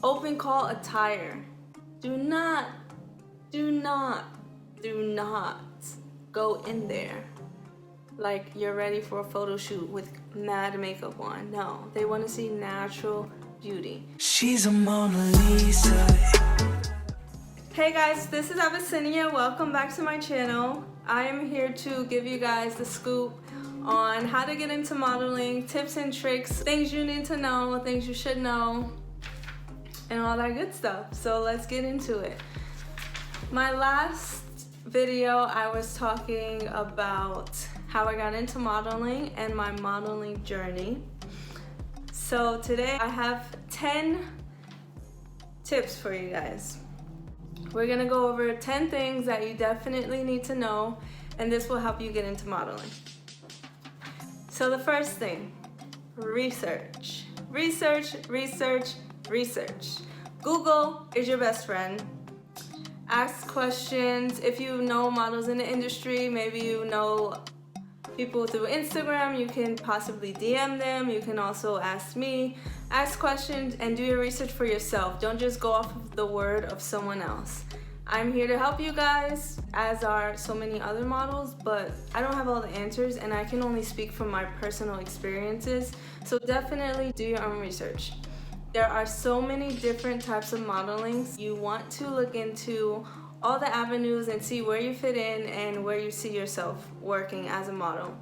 Open call attire. Do not go in there like you're ready for a photo shoot with mad makeup on. No, they want to see natural beauty. She's a Mona Lisa. Hey guys, this is Abyssinia. Welcome back to my channel. I am here to give you guys the scoop on how to get into modeling, tips and tricks, things you need to know, things you should know, and all that good stuff. So let's get into it. My last video, I was talking about how I got into modeling and my modeling journey. So today I have 10 tips for you guys. We're gonna go over 10 things that you definitely need to know, and this will help you get into modeling. So the first thing, research. Research, research, research. Google is your best friend. Ask questions. If you know models in the industry, maybe you know people through Instagram, you can possibly DM them. You can also ask me. Ask questions and do your research for yourself. Don't just go off of the word of someone else. I'm here to help you guys, as are so many other models, but I don't have all the answers and I can only speak from my personal experiences. So definitely do your own research. There are so many different types of modeling. You want to look into all the avenues and see where you fit in and where you see yourself working as a model.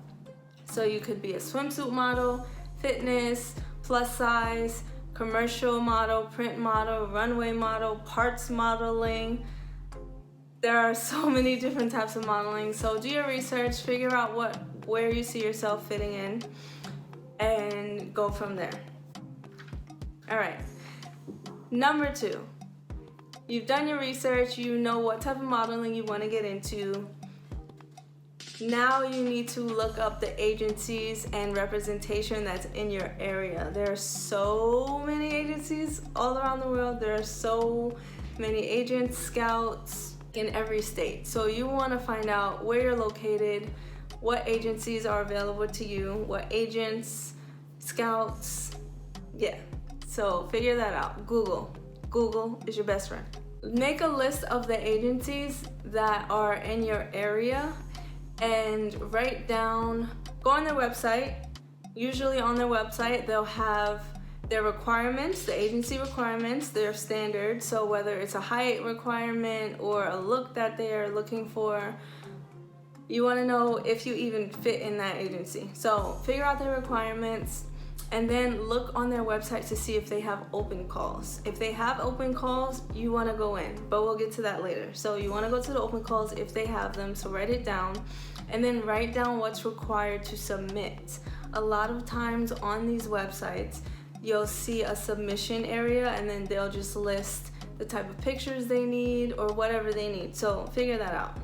So you could be a swimsuit model, fitness, plus size, commercial model, print model, runway model, parts modeling. There are so many different types of modeling. So do your research, figure out where you see yourself fitting in, and go from there. All right, number 2. You've done your research, you know what type of modeling you want to get into. Now you need to look up the agencies and representation that's in your area. There are so many agencies all around the world. There are so many agents, scouts in every state. So you want to find out where you're located, what agencies are available to you, what agents, scouts, yeah. So figure that out. Google is your best friend. Make a list of the agencies that are in your area and write down, go on their website. Usually on their website, they'll have their requirements, the agency requirements, their standards. So whether it's a height requirement or a look that they're looking for, you want to know if you even fit in that agency. So figure out their requirements and then look on their website to see if they have open calls. If they have open calls, you want to go in, but we'll get to that later. So you want to go to the open calls if they have them, so write it down and then write down what's required to submit. A lot of times on these websites, you'll see a submission area and then they'll just list the type of pictures they need or whatever they need. So figure that out,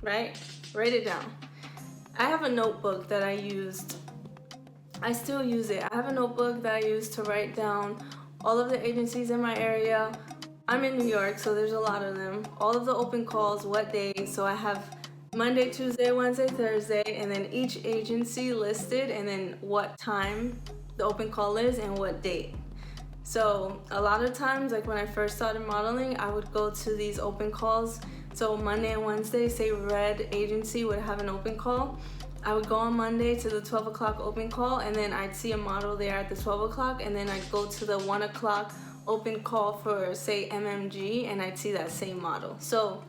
right? Write it down. I have a notebook that I used. I still use it. I have a notebook that I use to write down all of the agencies in my area. I'm in New York, so there's a lot of them. All of the open calls, what days. So I have Monday, Tuesday, Wednesday, Thursday, and then each agency listed and then what time the open call is and what date. So a lot of times, like when I first started modeling, I would go to these open calls. So Monday and Wednesday, say Red Agency would have an open call. I would go on Monday to the 12 o'clock open call and then I'd see a model there at the 12 o'clock and then I'd go to the 1 o'clock open call for, say, MMG, and I'd see that same model. So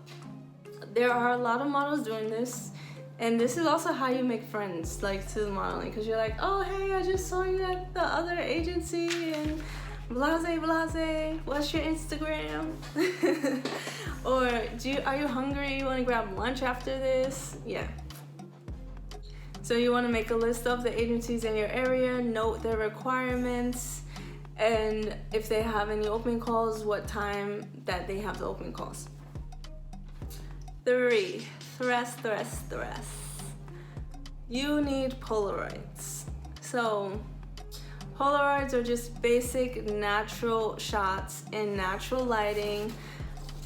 there are a lot of models doing this, and this is also how you make friends, like, to the modeling, because you're like, oh, hey, I just saw you at the other agency and blase, what's your Instagram? Or are you hungry? You want to grab lunch after this? Yeah. So you want to make a list of the agencies in your area, note their requirements, and if they have any open calls, what time that they have the open calls. 3, stress. You need Polaroids. So Polaroids are just basic natural shots in natural lighting.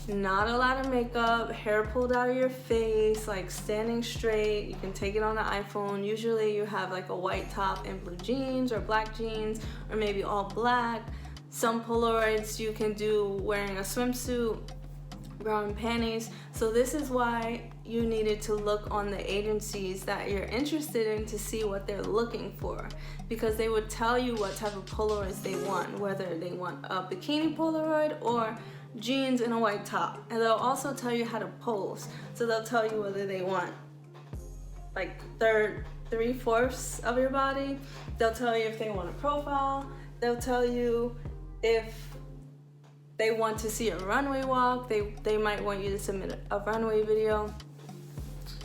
Not a lot of makeup, hair pulled out of your face, like standing straight. You can take it on an iPhone. Usually you have like a white top and blue jeans or black jeans, or maybe all black. Some Polaroids you can do wearing a swimsuit, bra and panties. So this is why you needed to look on the agencies that you're interested in to see what they're looking for, because they would tell you what type of Polaroids they want, whether they want a bikini Polaroid or jeans and a white top. And they'll also tell you how to pose. So they'll tell you whether they want like 3/4 of your body. They'll tell you if they want a profile. They'll tell you if they want to see a runway walk. They might want you to submit a runway video.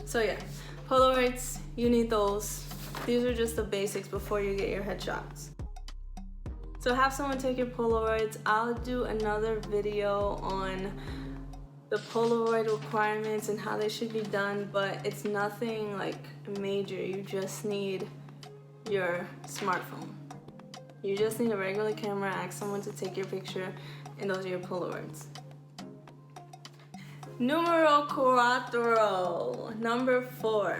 So yeah, Polaroids, you need those. These are just the basics before you get your headshots. So have someone take your Polaroids. I'll do another video on the Polaroid requirements and how they should be done, but it's nothing like major. You just need your smartphone. You just need a regular camera, ask someone to take your picture, and those are your Polaroids. Numero cuatro, number 4.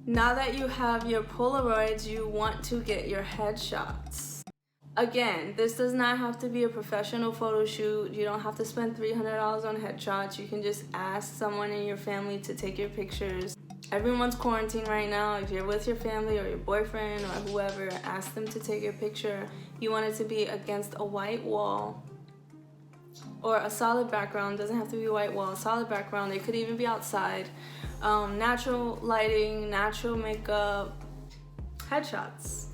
Now that you have your Polaroids, you want to get your headshots. Again, this does not have to be a professional photo shoot. You don't have to spend $300 on headshots. You can just ask someone in your family to take your pictures. Everyone's quarantined right now. If you're with your family or your boyfriend or whoever, ask them to take your picture. You want it to be against a white wall or a solid background. Doesn't have to be a white wall, solid background. It could even be outside. Natural lighting, natural makeup, headshots,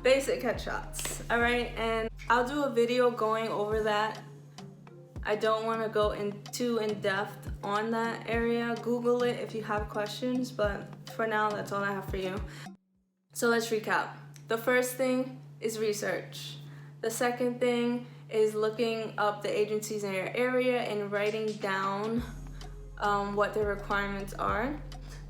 basic headshots. All right, and I'll do a video going over that. I don't want to go too in depth on that area. Google it if you have questions, but for now, that's all I have for you. So let's recap. The first thing is research. The second thing is looking up the agencies in your area and writing down what their requirements are.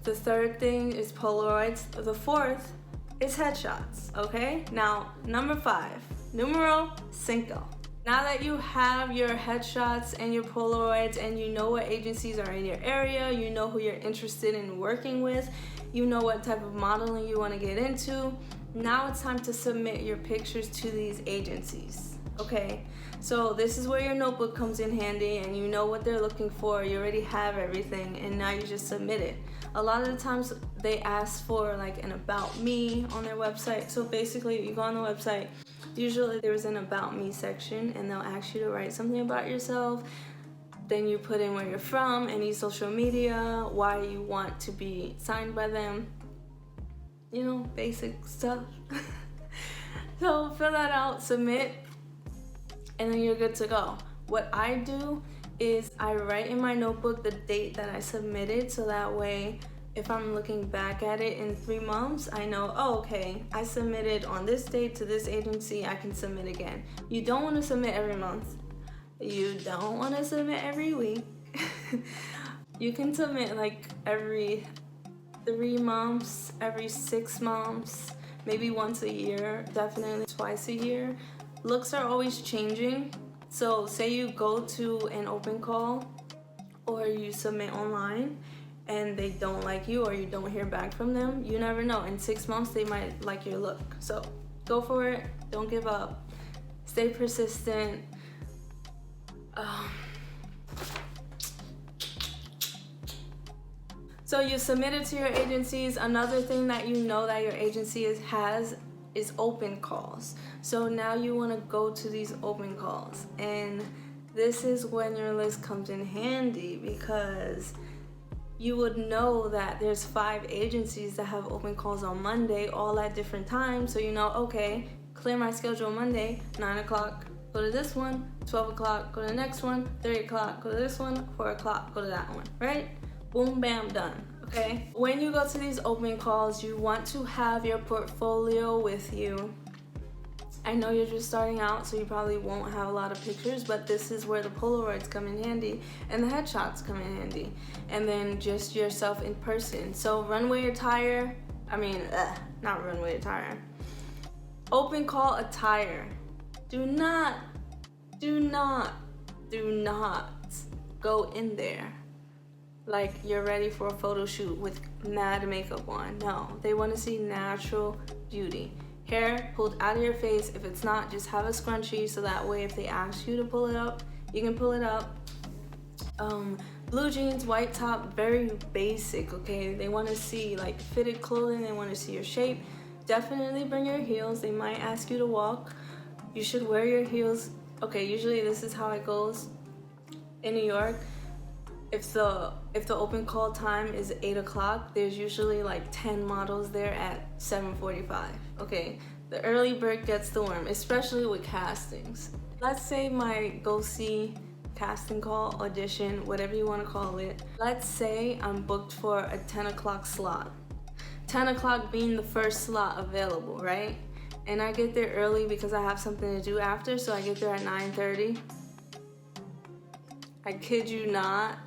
The third thing is Polaroids. The fourth is headshots, okay? Now, number 5, numero cinco. Now that you have your headshots and your Polaroids and you know what agencies are in your area, you know who you're interested in working with, you know what type of modeling you want to get into, now it's time to submit your pictures to these agencies, okay? So this is where your notebook comes in handy and you know what they're looking for, you already have everything, and now you just submit it. A lot of the times they ask for like an about me on their website. So basically you go on the website, usually there's an about me section and they'll ask you to write something about yourself. Then you put in where you're from, any social media, why you want to be signed by them, you know, basic stuff. So fill that out, submit, and then you're good to go. What I do is I write in my notebook the date that I submitted, so that way if I'm looking back at it in 3 months, I know, oh, okay, I submitted on this date to this agency, I can submit again. You don't want to submit every month. You don't want to submit every week. You can submit like every 3 months, every 6 months, maybe once a year, definitely twice a year. Looks are always changing. So say you go to an open call or you submit online and they don't like you or you don't hear back from them, you never know. In 6 months, they might like your look. So go for it. Don't give up. Stay persistent. So you submitted to your agencies. Another thing that you know that your agency has is open calls. So now you want to go to these open calls, and this is when your list comes in handy, because you would know that there's 5 agencies that have open calls on Monday, all at different times. So you know, okay, clear my schedule Monday, 9 o'clock, go to this one, 12 o'clock, go to the next one, 3 o'clock, go to this one, 4 o'clock, go to that one, right? Boom, bam, done, okay? When you go to these open calls, you want to have your portfolio with you. I know you're just starting out, so you probably won't have a lot of pictures, but this is where the Polaroids come in handy and the headshots come in handy. And then just yourself in person. So runway attire, not runway attire. Open call attire. Do not go in there like you're ready for a photo shoot with mad makeup on. No, they want to see natural beauty. Hair pulled out of your face. If it's not, just have a scrunchie so that way if they ask you to pull it up, you can pull it up. Blue jeans, white top, very basic, okay? They want to see like fitted clothing, they want to see your shape. Definitely bring your heels. They might ask you to walk. You should wear your heels. Okay, usually this is how it goes in New York. If the open call time is 8 o'clock, there's usually like 10 models there at 7:45. Okay, the early bird gets the worm, especially with castings. Let's say my go-see casting call, audition, whatever you want to call it. Let's say I'm booked for a 10 o'clock slot. 10 o'clock being the first slot available, right? And I get there early because I have something to do after, so I get there at 9:30. I kid you not.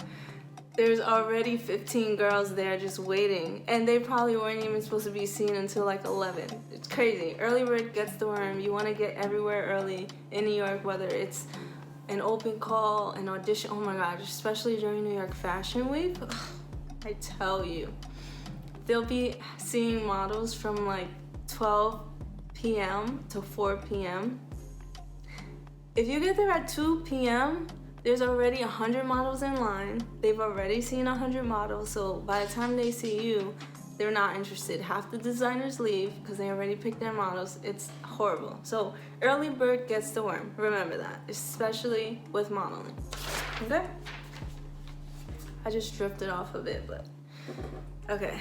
There's already 15 girls there just waiting, and they probably weren't even supposed to be seen until like 11. It's crazy. Early bird gets the worm. You want to get everywhere early in New York, whether it's an open call, an audition. Oh my gosh, especially during New York Fashion Week. I tell you, they'll be seeing models from like 12 p.m. to 4 p.m. If you get there at 2 p.m., there's already 100 models in line. They've already seen 100 models, so by the time they see you, they're not interested. Half the designers leave because they already picked their models. It's horrible. So early bird gets the worm. Remember that, especially with modeling. Okay? I just drifted off a bit, but okay.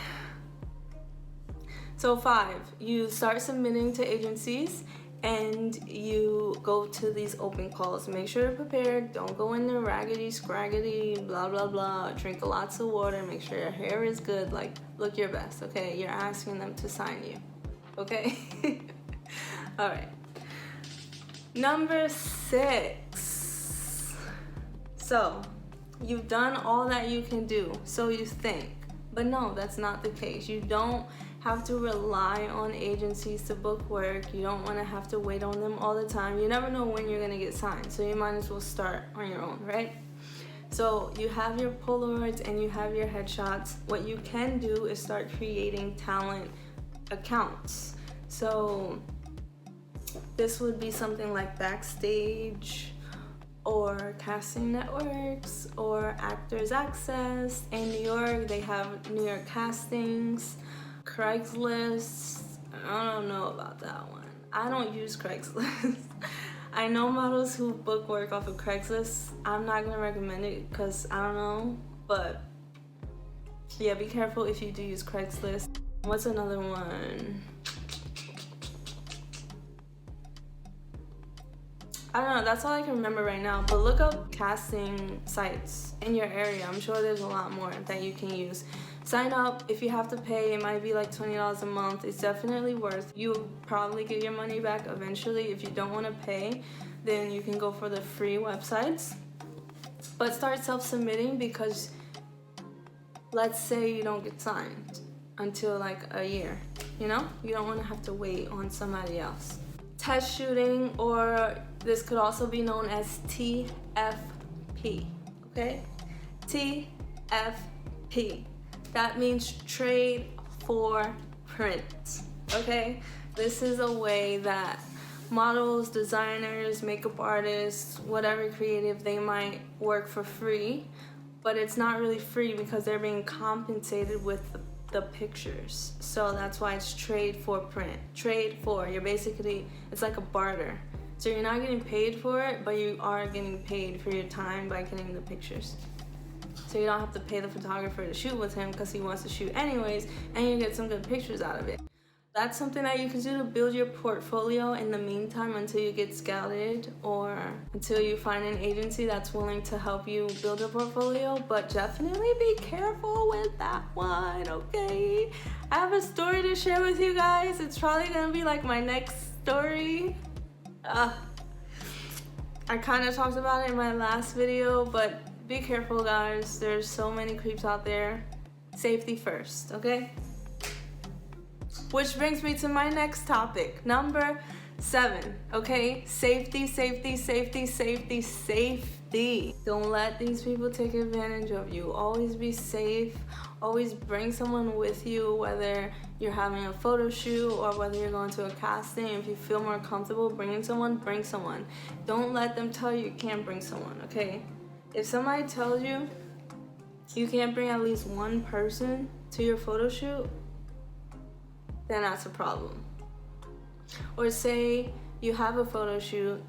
So 5, you start submitting to agencies and you go to these open calls. Make sure you're prepared. Don't go in there raggedy, scraggedy, blah, blah, blah. Drink lots of water. Make sure your hair is good. Like, look your best, okay? You're asking them to sign you, okay? All right. Number 6. So, you've done all that you can do, so you think. But no, that's not the case. You don't have to rely on agencies to book work. You don't want to have to wait on them all the time. You never know when you're going to get signed, so you might as well start on your own, right? So you have your Polaroids and you have your headshots. What you can do is start creating talent accounts. So this would be something like Backstage or Casting Networks or Actors Access. In New York, they have New York Castings, Craigslist. I don't know about that one. I don't use Craigslist. I know models who book work off of Craigslist. I'm not gonna recommend it because I don't know, but yeah, be careful if you do use Craigslist. What's another one? I don't know, that's all I can remember right now, but look up casting sites in your area. I'm sure there's a lot more that you can use. Sign up. If you have to pay, it might be like $20 a month. It's definitely worth. You'll probably get your money back eventually. If you don't want to pay, then you can go for the free websites. But start self-submitting, because let's say you don't get signed until like a year, you know? You don't want to have to wait on somebody else. Test shooting, or this could also be known as TFP, okay? TFP. That means trade for print, okay? This is a way that models, designers, makeup artists, whatever creative, they might work for free, but it's not really free because they're being compensated with the pictures. So that's why it's trade for print. Trade for, you're basically, it's like a barter. So you're not getting paid for it, but you are getting paid for your time by getting the pictures. So you don't have to pay the photographer to shoot with him because he wants to shoot anyways, and you get some good pictures out of it. That's something that you can do to build your portfolio in the meantime until you get scouted or until you find an agency that's willing to help you build a portfolio. But definitely be careful with that one, okay? I have a story to share with you guys. It's probably gonna be like my next story. I kind of talked about it in my last video, but be careful, guys. There's so many creeps out there. Safety first, okay? Which brings me to my next topic, number 7, okay? Safety, safety, safety, safety, safety. Don't let these people take advantage of you. Always be safe. Always bring someone with you, whether you're having a photo shoot or whether you're going to a casting. If you feel more comfortable bringing someone, bring someone. Don't let them tell you can't bring someone, okay? If somebody tells you you can't bring at least one person to your photo shoot, then that's a problem. Or say you have a photo shoot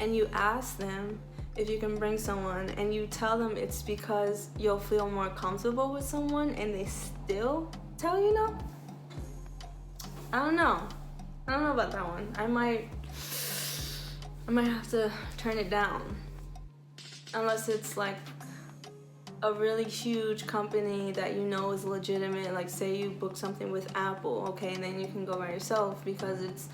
and you ask them if you can bring someone and you tell them it's because you'll feel more comfortable with someone and they still tell you no. I don't know about that one. I might have to turn it down. Unless it's like a really huge company that you know is legitimate, like say you book something with Apple, okay, and then you can go by yourself because it's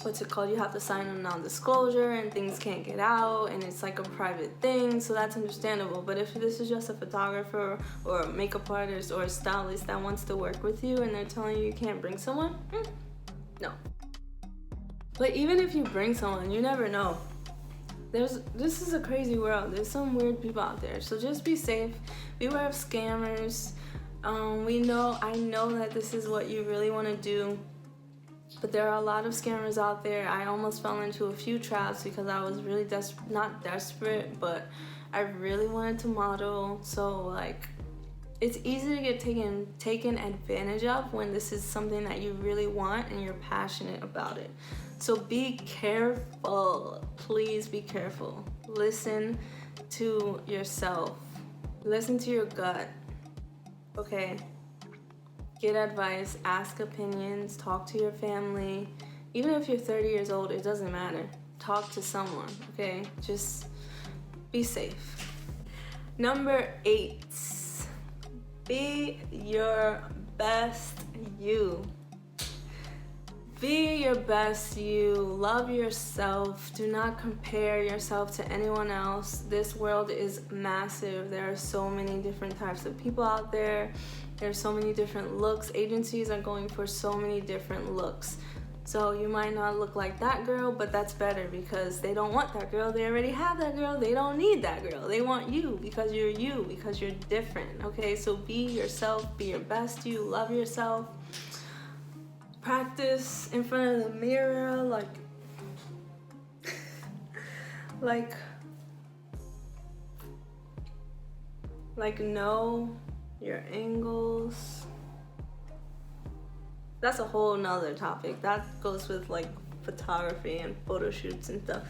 what's it called, you have to sign a non-disclosure and things can't get out and it's like a private thing, so that's understandable. But if this is just a photographer or a makeup artist or a stylist that wants to work with you and they're telling you can't bring someone, no. But even if you bring someone, you never know. This is a crazy world. There's some weird people out there, so just be safe. Beware of scammers. I know that this is what you really want to do, but there are a lot of scammers out there. I almost fell into a few traps because I was really not desperate, but I really wanted to model. So like, it's easy to get taken advantage of when this is something that you really want and you're passionate about it. So be careful. Please be careful. Listen to yourself. Listen to your gut. Okay? Get advice, ask opinions, talk to your family. Even if you're 30 years old, it doesn't matter. Talk to someone, okay? Just be safe. Number 8. Be your best you. Be your best you. Love yourself. Do not compare yourself to anyone else. This world is massive. There are so many different types of people out there. There's so many different looks. Agencies are going for so many different looks. So you might not look like that girl, but that's better because they don't want that girl. They already have that girl. They don't need that girl. They want you because you're different. Okay, so be yourself. Be your best you. Love yourself. Practice in front of the mirror, like know your angles. That's a whole nother topic. That goes with like photography and photo shoots and stuff.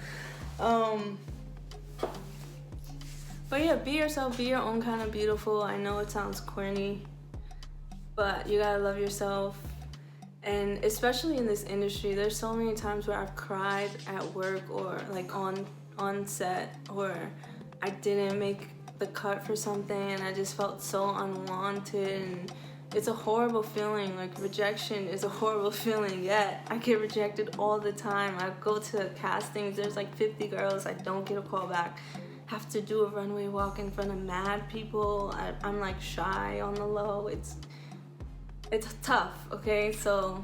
But yeah, be yourself, be your own kind of beautiful. I know it sounds corny, but you gotta love yourself. And especially in this industry, there's so many times where I've cried at work or like on set, or I didn't make the cut for something and I just felt so unwanted, and it's a horrible feeling. Like rejection is a horrible feeling, yet I get rejected all the time. I go to castings, there's like 50 girls, I don't get a call back. Have to do a runway walk in front of mad people. I'm like shy on the low. It's tough, okay? So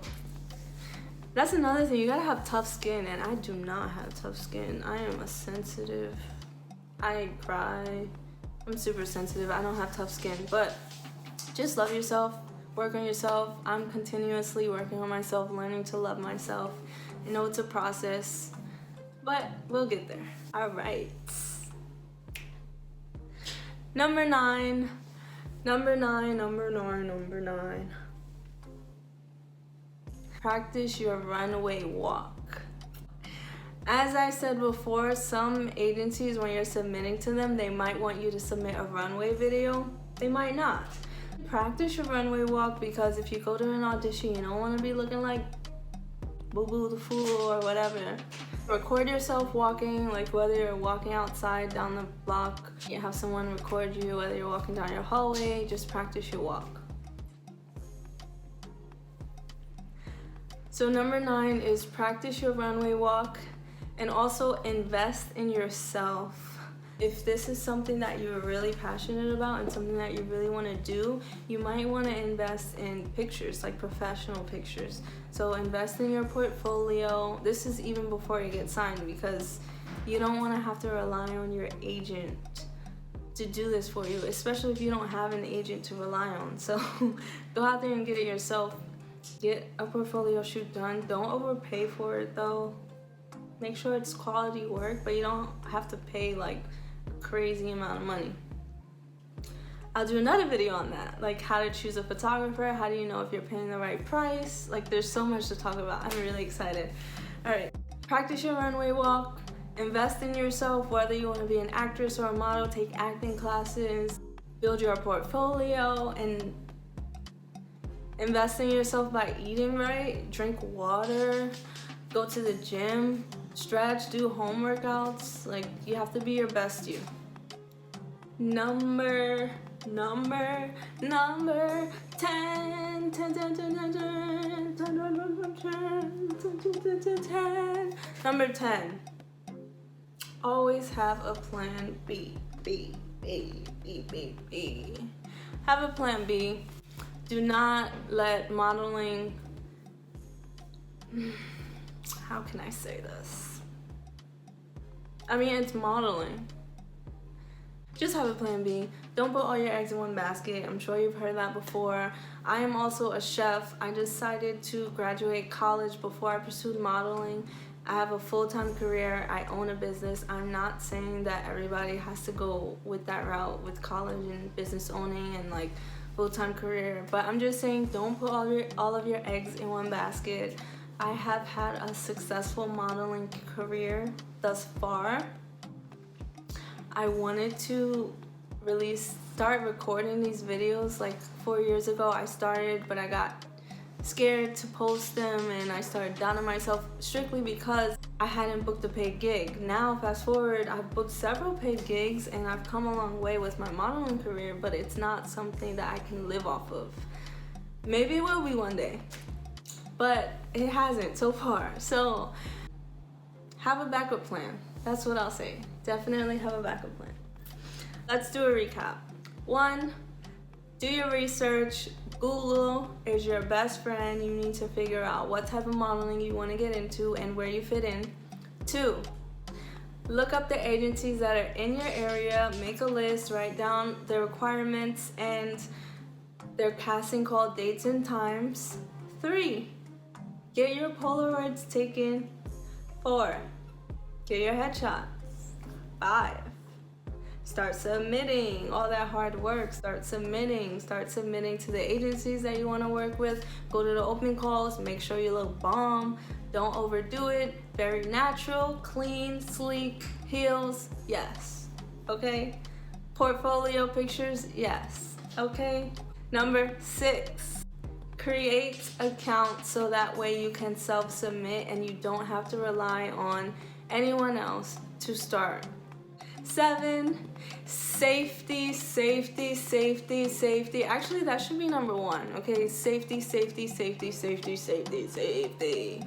that's another thing. You gotta have tough skin, and I do not have tough skin. I am a sensitive. I cry. I'm super sensitive. I don't have tough skin, but just love yourself. Work on yourself. I'm continuously working on myself, learning to love myself. I know it's a process, but we'll get there. All right. Number 9. Practice your runway walk. As I said before, some agencies, when you're submitting to them, they might want you to submit a runway video. They might not. Practice your runway walk, because if you go to an audition, you don't want to be looking like Boo Boo the Fool or whatever. Record yourself walking, like whether you're walking outside down the block, you have someone record you, whether you're walking down your hallway, just practice your walk. So number 9 is practice your runway walk, and also invest in yourself. If this is something that you're really passionate about and something that you really want to do, you might want to invest in pictures, like professional pictures. So invest in your portfolio. This is even before you get signed, because you don't want to have to rely on your agent to do this for you, especially if you don't have an agent to rely on. So go out there and get it yourself. Get a portfolio shoot done. Don't overpay for it though. Make sure it's quality work, but you don't have to pay like crazy amount of money. I'll do another video on that, like how to choose a photographer, how do you know if you're paying the right price. Like there's so much to talk about. I'm really excited. All right, practice your runway walk, invest in yourself, whether you want to be an actress or a model, take acting classes, build your portfolio, and invest in yourself by eating right, drink water, go to the gym, stretch, do home workouts. Like you have to be your best you. Number 10. Number 10. Always have a plan B. Have a plan B. Do not let modeling, how can I say this? I mean, it's modeling. Just have a plan B. Don't put all your eggs in one basket. I'm sure you've heard that before. I am also a chef. I decided to graduate college before I pursued modeling. I have a full-time career. I own a business. I'm not saying that everybody has to go with that route with college and business owning and like full-time career, but I'm just saying don't put all of your eggs in one basket. I have had a successful modeling career thus far. I wanted to really start recording these videos like 4 years ago. I started, but I got scared to post them and I started doubting myself strictly because I hadn't booked a paid gig. Now fast forward, I've booked several paid gigs and I've come a long way with my modeling career, but it's not something that I can live off of. Maybe it will be one day, but it hasn't so far. So have a backup plan. That's what I'll say. Definitely have a backup plan. Let's do a recap. 1, do your research. Google is your best friend. You need to figure out what type of modeling you want to get into and where you fit in. 2, look up the agencies that are in your area, make a list, write down the requirements and their casting call dates and times. 3, get your Polaroids taken. 4, get your headshots. 5, start submitting. All that hard work, start submitting to the agencies that you want to work with. Go to the open calls, make sure you look bomb, don't overdo it. Very natural, clean, sleek, heels, yes, okay? Portfolio pictures, yes, okay? Number 6, create accounts so that way you can self-submit and you don't have to rely on anyone else to start. 7, safety. Actually, that should be number 1, okay? Safety,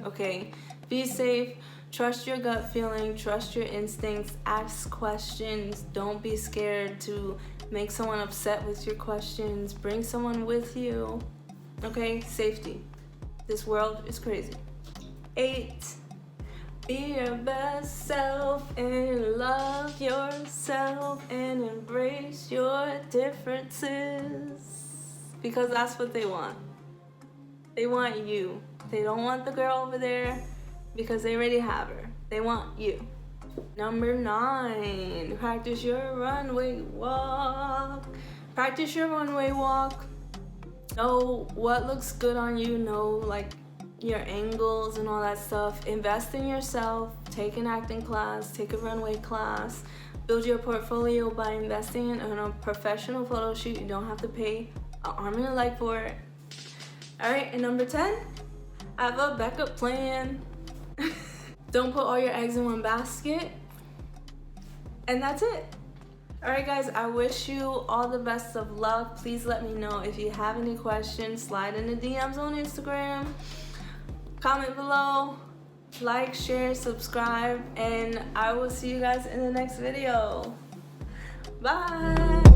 okay? Be safe, trust your gut feeling, trust your instincts, ask questions, don't be scared to make someone upset with your questions, bring someone with you, okay? Safety. This world is crazy. 8, be your best self and love yourself and embrace your differences. Because that's what they want. They want you. They don't want the girl over there because they already have her. They want you. Number 9, practice your runway walk. Practice your runway walk. Know what looks good on you. Know like your angles and all that stuff. Invest in yourself. Take an acting class, take a runway class, build your portfolio by investing in a professional photo shoot. You don't have to pay an arm and a leg for it. All right, and number 10, have a backup plan. Don't put all your eggs in one basket. And that's it. All right, guys, I wish you all the best of luck. Please let me know if you have any questions. Slide in the DMs on Instagram. Comment below, like, share, subscribe, and I will see you guys in the next video. Bye.